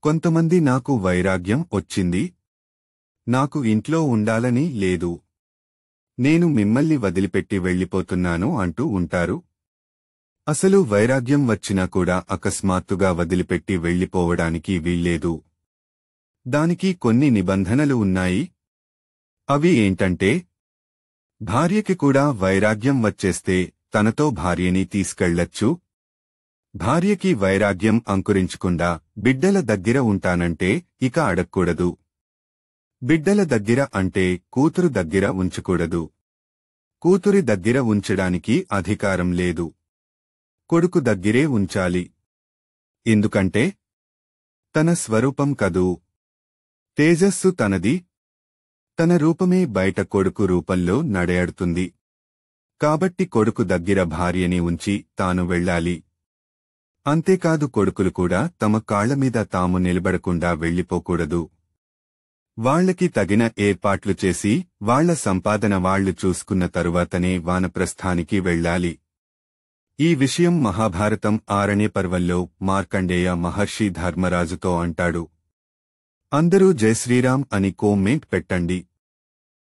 కొంతమంది నాకు వైరాగ్యం వచ్చింది, నాకు ఇంట్లో ఉండాలని లేదు, నేను మిమ్మల్ని వదిలిపెట్టి వెళ్ళిపోతున్నాను అంటూ ఉంటారు. అసలు వైరాగ్యం వచ్చినా కూడా అకస్మాత్తుగా వదిలిపెట్టి వెళ్ళిపోవడానికి వీల్లేదు. దానికి కొన్ని నిబంధనలు ఉన్నాయి. అవి ఏంటంటే, భార్యకి కూడా వైరాగ్యం వచ్చేస్తే తనతో భార్యని తీసుకెళ్లొచ్చు. భార్యకి వైరాగ్యం అంకురించకుండా బిడ్డల దగ్గర ఉంటానంటే ఇక అడగకూడదు. బిడ్డల దగ్గర అంటే కూతురు దగ్గర ఉంచకూడదు. కూతురి దగ్గర ఉంచడానికి అధికారం లేదు. కొడుకు దగ్గరే ఉంచాలి. ఎందుకంటే తన స్వరూపం కదూ. తేజస్సు తనది. తన రూపమే బయట కొడుకు రూపంలో నడయాడుతుంది. కాబట్టి కొడుకు దగ్గర భార్యని ఉంచి తాను వెళ్ళాలి. అంతేకాదు కొడుకులు కూడా తమ కాళ్లమీద తాము నిలబడకుండా వెళ్ళిపోకూడదు. వాళ్లకి తగిన ఏర్పాట్లు చేసి వాళ్ల సంపాదన వాళ్లు చూసుకున్న తరువాతనే వానప్రస్థానికి వెళ్ళాలి. ఈ విషయం మహాభారతం ఆరణ్యపర్వంలో మార్కండేయ మహర్షి ధర్మరాజుతో అంటాడు. అందరూ జై శ్రీరామ్ అని కామెంట్ పెట్టండి.